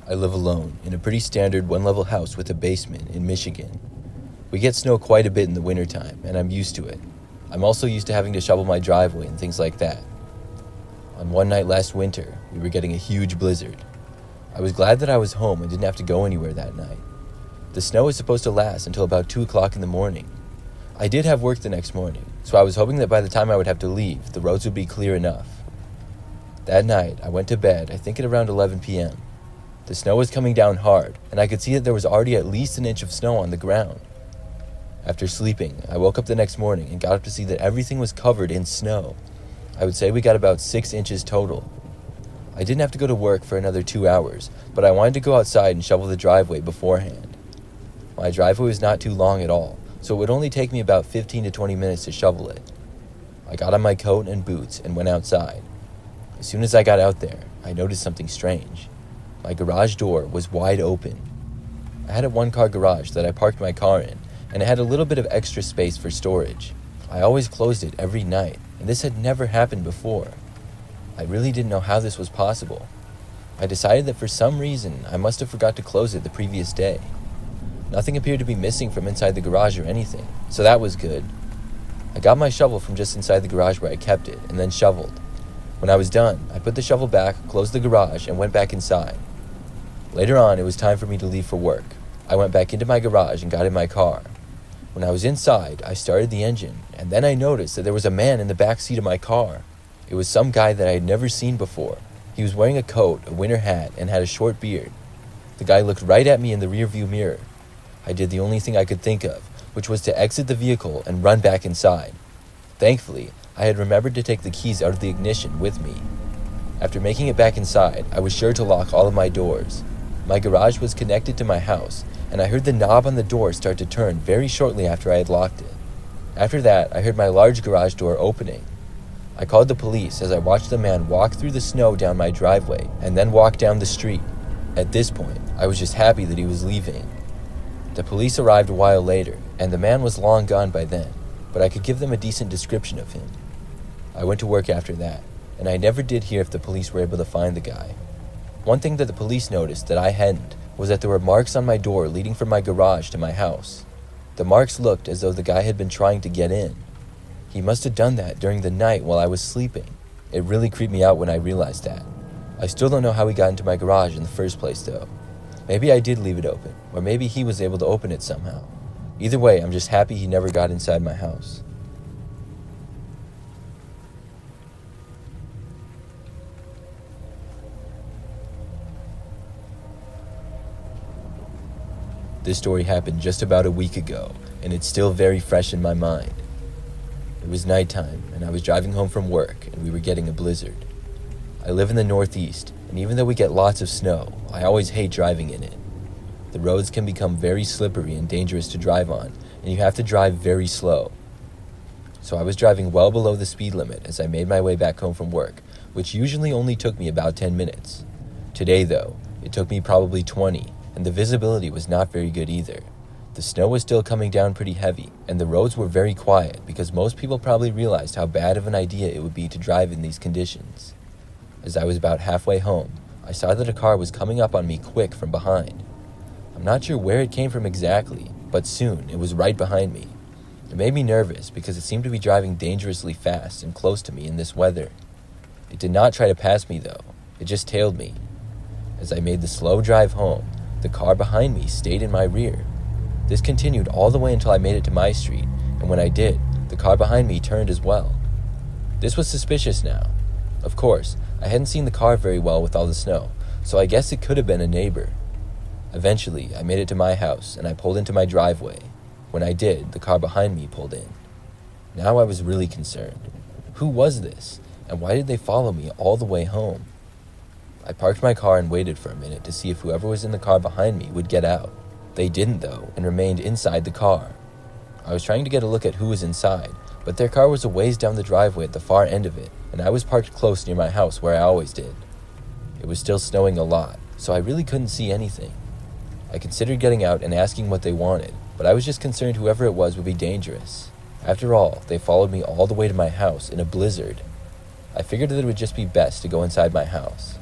I live alone in a pretty standard one-level house with a basement in Michigan. We get snow quite a bit in the wintertime, and I'm used to it. I'm also used to having to shovel my driveway and things like that. On one night last winter, we were getting a huge blizzard. I was glad that I was home and didn't have to go anywhere that night. The snow was supposed to last until about 2 o'clock in the morning. I did have work the next morning, so I was hoping that by the time I would have to leave, the roads would be clear enough. That night, I went to bed, I think at around 11 p.m. The snow was coming down hard, and I could see that there was already at least an inch of snow on the ground. After sleeping, I woke up the next morning and got up to see that everything was covered in snow. I would say we got about 6 inches total. I didn't have to go to work for another 2 hours, but I wanted to go outside and shovel the driveway beforehand. My driveway was not too long at all, so it would only take me about 15 to 20 minutes to shovel it. I got on my coat and boots and went outside. As soon as I got out there, I noticed something strange. My garage door was wide open. I had a one-car garage that I parked my car in, and it had a little bit of extra space for storage. I always closed it every night, and this had never happened before. I really didn't know how this was possible. I decided that for some reason, I must have forgot to close it the previous day. Nothing appeared to be missing from inside the garage or anything, so that was good. I got my shovel from just inside the garage where I kept it, and then shoveled. When I was done, I put the shovel back, closed the garage, and went back inside. Later on, it was time for me to leave for work. I went back into my garage and got in my car. When I was inside, I started the engine, and then I noticed that there was a man in the back seat of my car. It was some guy that I had never seen before. He was wearing a coat, a winter hat, and had a short beard. The guy looked right at me in the rearview mirror. I did the only thing I could think of, which was to exit the vehicle and run back inside. Thankfully, I had remembered to take the keys out of the ignition with me. After making it back inside, I was sure to lock all of my doors. My garage was connected to my house, and I heard the knob on the door start to turn very shortly after I had locked it. After that, I heard my large garage door opening. I called the police as I watched the man walk through the snow down my driveway and then walk down the street. At this point, I was just happy that he was leaving. The police arrived a while later, and the man was long gone by then, but I could give them a decent description of him. I went to work after that, and I never did hear if the police were able to find the guy. One thing that the police noticed that I hadn't was that there were marks on my door leading from my garage to my house. The marks looked as though the guy had been trying to get in. He must have done that during the night while I was sleeping. It really creeped me out when I realized that. I still don't know how he got into my garage in the first place though. Maybe I did leave it open, or maybe he was able to open it somehow. Either way, I'm just happy he never got inside my house. This story happened just about a week ago, and it's still very fresh in my mind. It was nighttime, and I was driving home from work, and we were getting a blizzard. I live in the Northeast, and even though we get lots of snow, I always hate driving in it. The roads can become very slippery and dangerous to drive on, and you have to drive very slow. So I was driving well below the speed limit as I made my way back home from work, which usually only took me about 10 minutes. Today, though, it took me probably 20, and the visibility was not very good either. The snow was still coming down pretty heavy, and the roads were very quiet because most people probably realized how bad of an idea it would be to drive in these conditions. As I was about halfway home, I saw that a car was coming up on me quick from behind. I'm not sure where it came from exactly, but soon it was right behind me. It made me nervous because it seemed to be driving dangerously fast and close to me in this weather. It did not try to pass me though, it just tailed me. As I made the slow drive home, the car behind me stayed in my rear. This continued all the way until I made it to my street, and when I did, the car behind me turned as well. This was suspicious now. Of course, I hadn't seen the car very well with all the snow, so I guess it could have been a neighbor. Eventually, I made it to my house, and I pulled into my driveway. When I did, the car behind me pulled in. Now I was really concerned. Who was this, and why did they follow me all the way home? I parked my car and waited for a minute to see if whoever was in the car behind me would get out. They didn't though, and remained inside the car. I was trying to get a look at who was inside, but their car was a ways down the driveway at the far end of it, and I was parked close near my house where I always did. It was still snowing a lot, so I really couldn't see anything. I considered getting out and asking what they wanted, but I was just concerned whoever it was would be dangerous. After all, they followed me all the way to my house in a blizzard. I figured that it would just be best to go inside my house.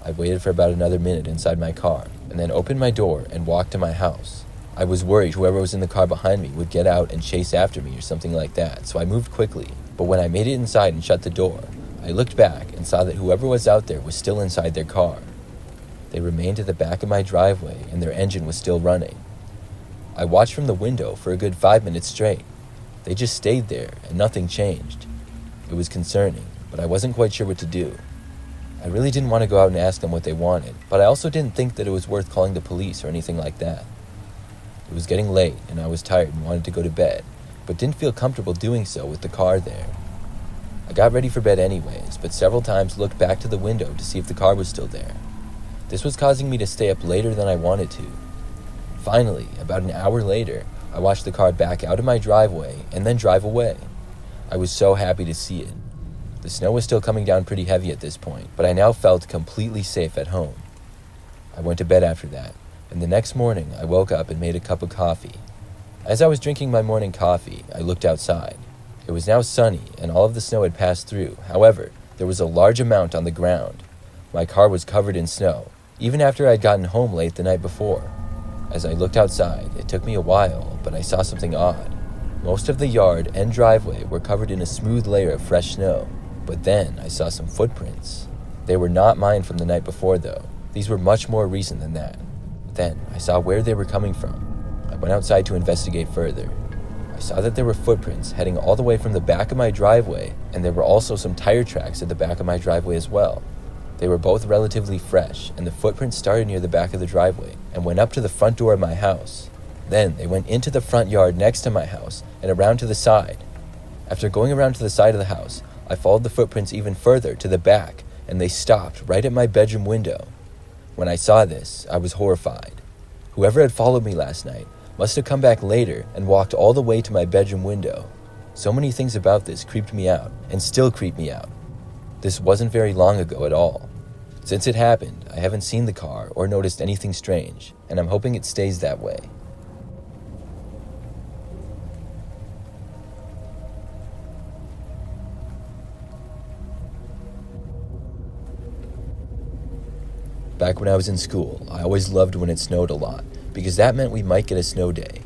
I waited for about another minute inside my car, and then opened my door and walked to my house. I was worried whoever was in the car behind me would get out and chase after me or something like that, so I moved quickly. But when I made it inside and shut the door, I looked back and saw that whoever was out there was still inside their car. They remained at the back of my driveway and their engine was still running. I watched from the window for a good 5 minutes straight. They just stayed there and nothing changed. It was concerning, but I wasn't quite sure what to do. I really didn't want to go out and ask them what they wanted, but I also didn't think that it was worth calling the police or anything like that. It was getting late and I was tired and wanted to go to bed, but didn't feel comfortable doing so with the car there. I got ready for bed anyways, but several times looked back to the window to see if the car was still there. This was causing me to stay up later than I wanted to. Finally, about an hour later, I watched the car back out of my driveway and then drive away. I was so happy to see it. The snow was still coming down pretty heavy at this point, but I now felt completely safe at home. I went to bed after that, and the next morning I woke up and made a cup of coffee. As I was drinking my morning coffee, I looked outside. It was now sunny and all of the snow had passed through. However, there was a large amount on the ground. My car was covered in snow, even after I had gotten home late the night before. As I looked outside, it took me a while, but I saw something odd. Most of the yard and driveway were covered in a smooth layer of fresh snow, but then I saw some footprints. They were not mine from the night before though. These were much more recent than that. Then I saw where they were coming from. I went outside to investigate further. I saw that there were footprints heading all the way from the back of my driveway, and there were also some tire tracks at the back of my driveway as well. They were both relatively fresh, and the footprints started near the back of the driveway and went up to the front door of my house. Then they went into the front yard next to my house and around to the side. After going around to the side of the house, I followed the footprints even further to the back, and they stopped right at my bedroom window. When I saw this, I was horrified. Whoever had followed me last night must have come back later and walked all the way to my bedroom window. So many things about this creeped me out, and still creep me out. This wasn't very long ago at all. Since it happened, I haven't seen the car or noticed anything strange, and I'm hoping it stays that way. Back when I was in school, I always loved when it snowed a lot, because that meant we might get a snow day.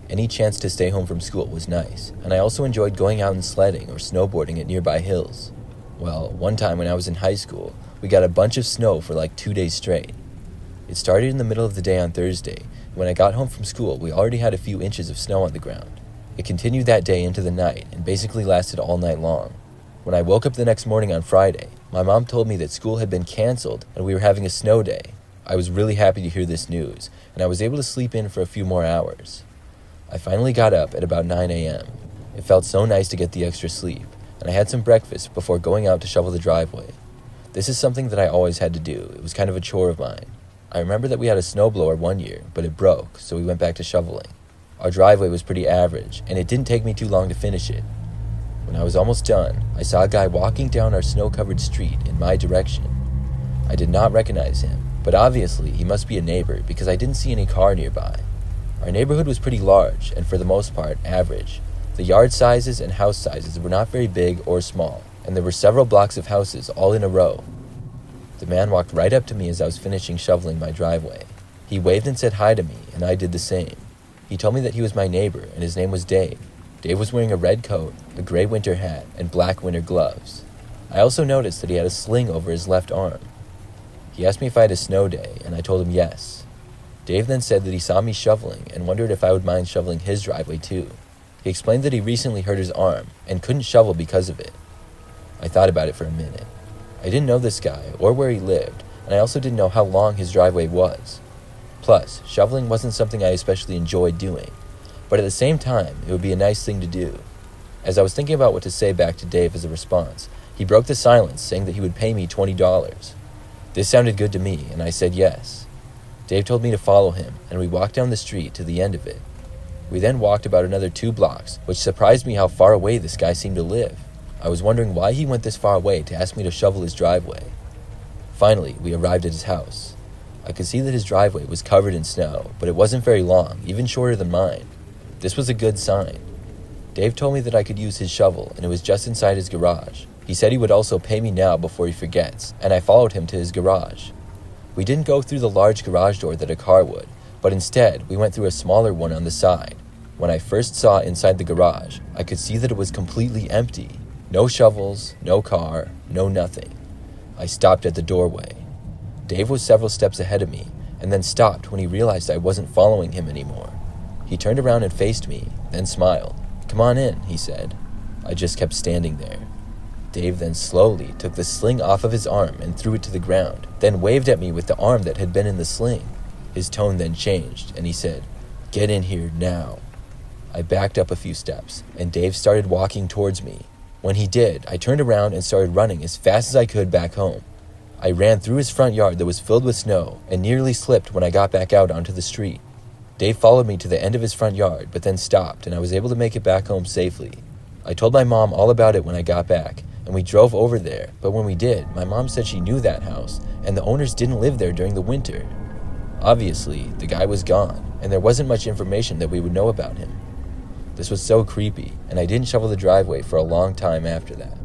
Any chance to stay home from school was nice, and I also enjoyed going out and sledding or snowboarding at nearby hills. Well, one time when I was in high school, we got a bunch of snow for like 2 days straight. It started in the middle of the day on Thursday, and when I got home from school, we already had a few inches of snow on the ground. It continued that day into the night, and basically lasted all night long. When I woke up the next morning on Friday, my mom told me that school had been canceled and we were having a snow day. I was really happy to hear this news, and I was able to sleep in for a few more hours. I finally got up at about 9 a.m. It felt so nice to get the extra sleep, and I had some breakfast before going out to shovel the driveway. This is something that I always had to do. It was kind of a chore of mine. I remember that we had a snowblower one year, but it broke, so we went back to shoveling. Our driveway was pretty average, and it didn't take me too long to finish it. When I was almost done, I saw a guy walking down our snow-covered street in my direction. I did not recognize him, but obviously he must be a neighbor because I didn't see any car nearby. Our neighborhood was pretty large, and for the most part, average. The yard sizes and house sizes were not very big or small, and there were several blocks of houses all in a row. The man walked right up to me as I was finishing shoveling my driveway. He waved and said hi to me, and I did the same. He told me that he was my neighbor, and his name was Dave. Dave was wearing a red coat, a gray winter hat, and black winter gloves. I also noticed that he had a sling over his left arm. He asked me if I had a snow day, and I told him yes. Dave then said that he saw me shoveling and wondered if I would mind shoveling his driveway too. He explained that he recently hurt his arm and couldn't shovel because of it. I thought about it for a minute. I didn't know this guy or where he lived, and I also didn't know how long his driveway was. Plus, shoveling wasn't something I especially enjoyed doing, but at the same time, it would be a nice thing to do. As I was thinking about what to say back to Dave as a response, he broke the silence, saying that he would pay me $20. This sounded good to me, and I said yes. Dave told me to follow him, and we walked down the street to the end of it. We then walked about another 2 blocks, which surprised me how far away this guy seemed to live. I was wondering why he went this far away to ask me to shovel his driveway. Finally, we arrived at his house. I could see that his driveway was covered in snow, but it wasn't very long, even shorter than mine. This was a good sign. Dave told me that I could use his shovel, and it was just inside his garage. He said he would also pay me now before he forgets, and I followed him to his garage. We didn't go through the large garage door that a car would, but instead we went through a smaller one on the side. When I first saw inside the garage, I could see that it was completely empty. No shovels, no car, no nothing. I stopped at the doorway. Dave was several steps ahead of me, and then stopped when he realized I wasn't following him anymore. He turned around and faced me, then smiled. "Come on in," he said. I just kept standing there. Dave then slowly took the sling off of his arm and threw it to the ground, then waved at me with the arm that had been in the sling. His tone then changed, and he said, "Get in here now." I backed up a few steps, and Dave started walking towards me. When he did, I turned around and started running as fast as I could back home. I ran through his front yard that was filled with snow and nearly slipped when I got back out onto the street. Dave followed me to the end of his front yard, but then stopped, and I was able to make it back home safely. I told my mom all about it when I got back, and we drove over there, but when we did, my mom said she knew that house, and the owners didn't live there during the winter. Obviously, the guy was gone, and there wasn't much information that we would know about him. This was so creepy, and I didn't shovel the driveway for a long time after that.